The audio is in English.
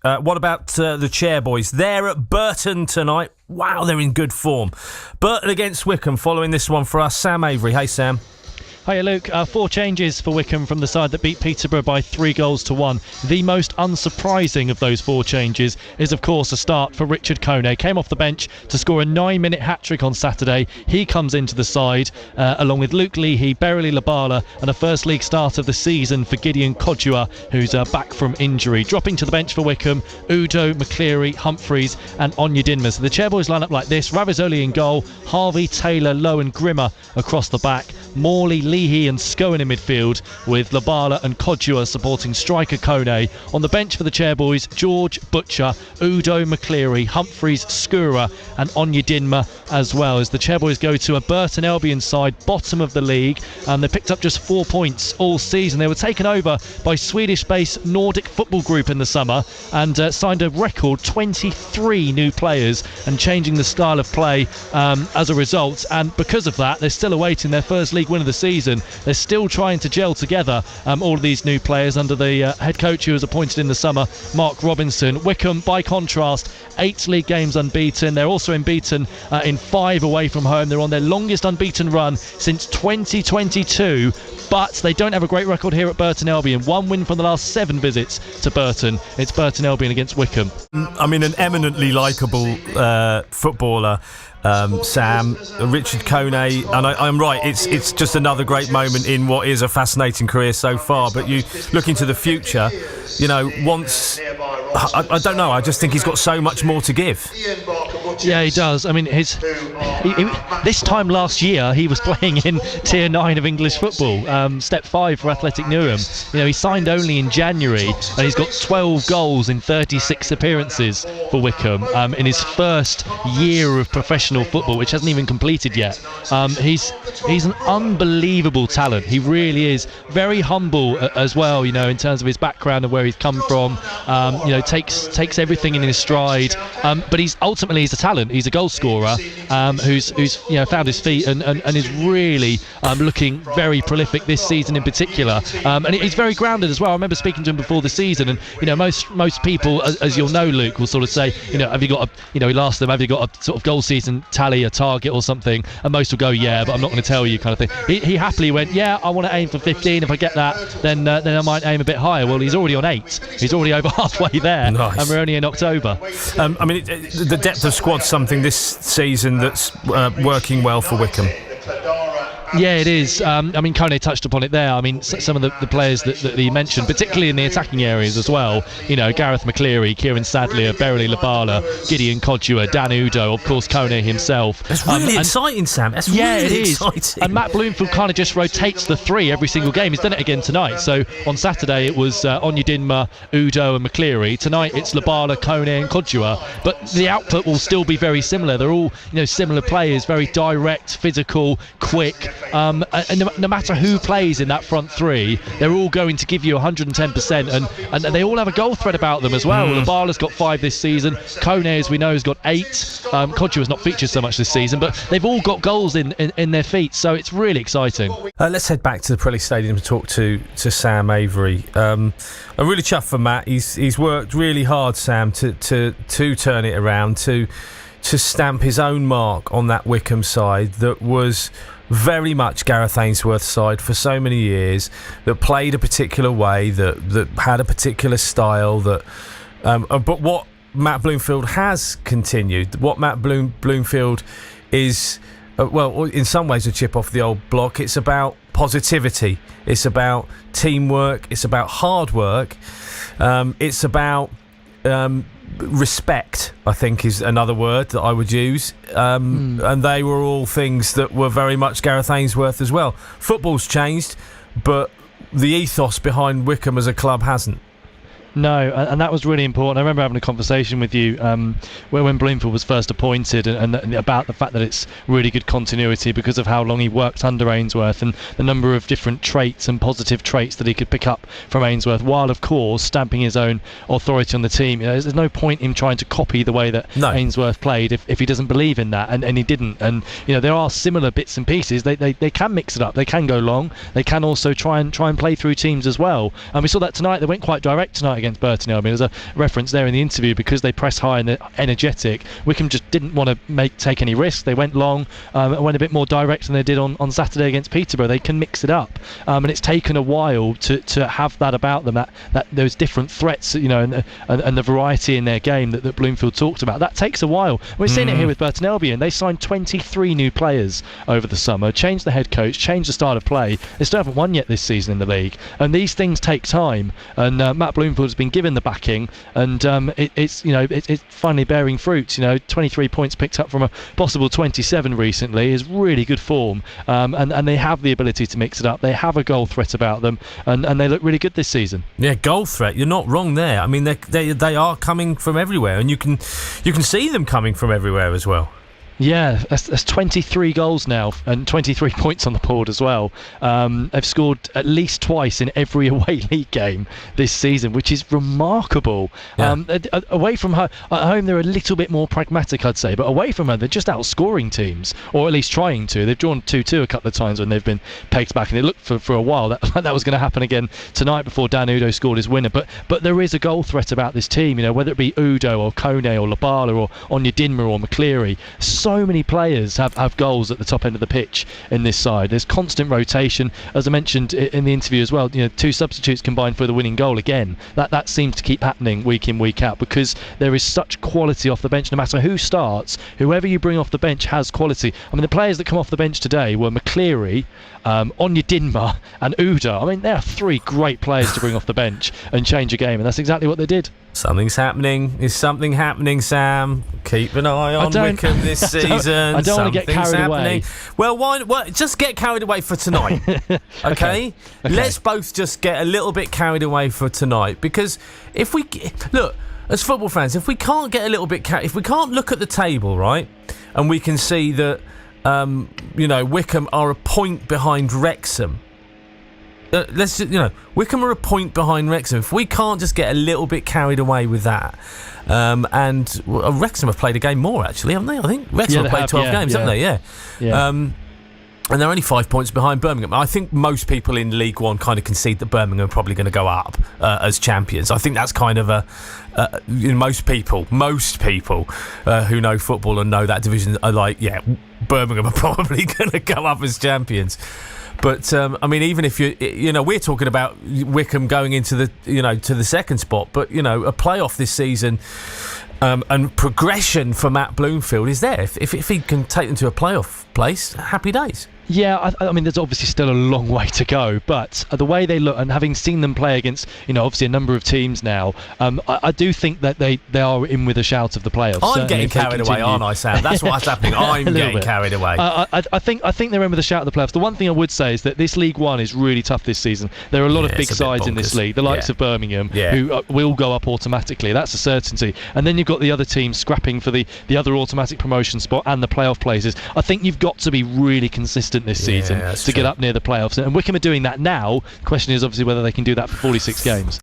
What about the Chair Boys? They're at Burton tonight. Wow, they're in good form. Burton against Wycombe. Following this one for us, Sam Avery. Hey, Sam. Hiya, Luke. 4 changes for Wycombe from the side that beat Peterborough by 3-1. The most unsurprising of those 4 changes is, of course, a start for Richard Kone. Came off the bench to score a 9-minute hat-trick on Saturday. He comes into the side, along with Luke Leahy, Berily Labala, and a first league start of the season for Gideon Kodua, who's back from injury. Dropping to the bench for Wycombe, Udo, McCleary, Humphreys, and Onyedinma. So the Chairboys line up like this: Ravizoli in goal, Harvey, Taylor, Lowe, and Grimmer across the back, Morley, Leahy and Scowen in midfield, with Labala and Kodua supporting striker Kone. On the bench for the Chairboys, George, Butcher, Udo, McCleary, Humphreys, Skura and Onyedinma as well, as the Chairboys go to a Burton Albion side bottom of the league, and they picked up just 4 points all season. They were taken over by Swedish-based Nordic Football Group in the summer and signed a record 23 new players and changing the style of play as a result, and because of that they're still awaiting their first league win of the season. They're still trying to gel together all of these new players under the head coach who was appointed in the summer, Mark Robinson. Wycombe, by contrast, 8 league games unbeaten. They're also unbeaten in 5 away from home. They're on their longest unbeaten run since 2022, but they don't have a great record here at Burton Albion. 1 win from the last 7 visits to Burton. It's Burton Albion against Wycombe. I mean, an eminently likeable footballer, Sam, Richard Kone, and I'm right, it's just another great moment in what is a fascinating career so far. But you look into the future, you know, I don't know, I just think he's got so much more to give. Yeah, he does. I mean, this time last year he was playing in Tier 9 of English football, Step 5 for Athletic Newham. You know, he signed only in January and he's got 12 goals in 36 appearances for Wycombe in his first year of professional football, which hasn't even completed yet. He's an unbelievable talent. He really is. Very humble as well, you know, in terms of his background and where he's come from. You know, takes everything in his stride. But he's a talent. He's a goal scorer who's you know, found his feet and is really looking very prolific this season in particular. And he's very grounded as well. I remember speaking to him before the season, and you know, most people, as you'll know, Luke, will sort of say, you know, have you got he'll ask them, have you got a sort of goal season tally, a target or something, and most will go, yeah, but I'm not going to tell you, kind of thing. He happily went, yeah, I want to aim for 15. If I get that, then I might aim a bit higher. Well, he's already on 8. He's already over halfway there. Nice. And we're only in October. I mean, the depth of squad's something this season that's working well for Wycombe. Yeah, it is. I mean, Kone touched upon it there. I mean, some of the players that he mentioned, particularly in the attacking areas as well. You know, Gareth McCleary, Kieran Sadlier, Berily Labala, Gideon Kodua, Dan Udo, of course, Kone himself. That's really exciting, Sam. That's really exciting. And Matt Bloomfield kind of just rotates the 3 every single game. He's done it again tonight. So on Saturday it was Onyedinma, Udo and McCleary. Tonight it's Labala, Kone and Kodua. But the output will still be very similar. They're all, you know, similar players, very direct, physical, quick. And no matter who plays in that front 3, they're all going to give you 110%, and they all have a goal threat about them as well. Labala's got 5 this season. Kone, as we know, has got 8. Kodua's not featured so much this season, but they've all got goals in their feet, so it's really exciting. Let's head back to the Pirelli Stadium to talk to Sam Avery. I'm really chuffed for Matt. He's worked really hard, Sam, to turn it around, to stamp his own mark on that Wycombe side that was very much Gareth Ainsworth's side for so many years, that played a particular way, that had a particular style, but what Matt Bloomfield has continued, what Matt Bloomfield is, well, in some ways a chip off the old block. It's about positivity, it's about teamwork, it's about hard work, it's about respect, I think, is another word that I would use, and they were all things that were very much Gareth Ainsworth as well. Football's changed, but the ethos behind Wycombe as a club hasn't. No, and that was really important. I remember having a conversation with you when Bloomfield was first appointed, and about the fact that it's really good continuity because of how long he worked under Ainsworth and the number of different traits and positive traits that he could pick up from Ainsworth, while of course stamping his own authority on the team. You know, there's no point in trying to copy the way that Ainsworth played if he doesn't believe in that, and he didn't. And you know, there are similar bits and pieces. They can mix it up. They can go long. They can also try and play through teams as well. And we saw that tonight. They went quite direct tonight against against Burton Albion. There's a reference there in the interview, because they press high and they're energetic. Wycombe just didn't want to take any risks. They went long, went a bit more direct than they did on Saturday against Peterborough. They can mix it up, and it's taken a while to have that about them. That those different threats, and the variety in their game that Bloomfield talked about. That takes a while. We're seeing it here with Burton Albion. They signed 23 new players over the summer, changed the head coach, changed the style of play. They still haven't won yet this season in the league, and these things take time. And Matt Bloomfield has been given the backing, and it's finally bearing fruit. 23 points picked up from a possible 27 recently is really good form, and they have the ability to mix it up. They have a goal threat about them, and they look really good this season. Yeah, goal threat. You're not wrong there. I mean, they are coming from everywhere, and you can see them coming from everywhere as well. Yeah, that's 23 goals now and 23 points on the board as well. They've scored at least twice in every away league game this season, which is remarkable. Yeah. Away from home, at home they're a little bit more pragmatic, I'd say, but away from home they're just outscoring teams, or at least trying to. They've drawn 2-2 a couple of times when they've been pegged back, and it looked for a while that was going to happen again tonight before Dan Udo scored his winner. But there is a goal threat about this team, whether it be Udo or Kone or Labala or Onyedinma or McCleary. So many players have goals at the top end of the pitch in this side. There's constant rotation, as I mentioned in the interview as well. 2 substitutes combined for the winning goal again. That seems to keep happening week in, week out, because there is such quality off the bench. No matter who starts, whoever you bring off the bench has quality. I mean, the players that come off the bench today were McCleary, Onyedinma and Udo. I mean, there are 3 great players to bring off the bench and change a game, and that's exactly what they did. Something's happening. Is something happening, Sam? Keep an eye on Wycombe this season. I don't want to get carried away. Well, why? Just get carried away for tonight. Okay? Let's both just get a little bit carried away for tonight, because if we look as football fans, if we can't get a little bit, if we can't look at the table, right, and we can see that Wycombe are a point behind Wrexham. Wycombe are a point behind Wrexham. If we can't just get a little bit carried away with that, and Wrexham have played a game more, actually, haven't they? I think Wrexham have played 12 games, haven't they? Yeah. And they're only 5 points behind Birmingham. I think most people in League One kind of concede that Birmingham are probably going to go up as champions. I think that's kind of most people who know football and know that division are like, yeah, Birmingham are probably going to go up as champions. But I mean, even if we're talking about Wycombe going into the to the second spot, but a playoff this season and progression for Matt Bloomfield is there. If he can take them to a playoff place, happy days. Yeah, I mean, there's obviously still a long way to go, but the way they look, and having seen them play against, obviously a number of teams now, I do think that they are in with a shout of the playoffs. I'm getting carried away, aren't I, Sam? That's what's happening. I'm getting carried away. I think they're in with a shout of the playoffs. The one thing I would say is that this League One is really tough this season. There are a lot of big sides in this league, the likes of Birmingham, who will go up automatically. That's a certainty. And then you've got the other teams scrapping for the other automatic promotion spot and the playoff places. I think you've got to be really consistent this season to get up near the playoffs, and Wycombe are doing that now. The question is obviously whether they can do that for 46 games.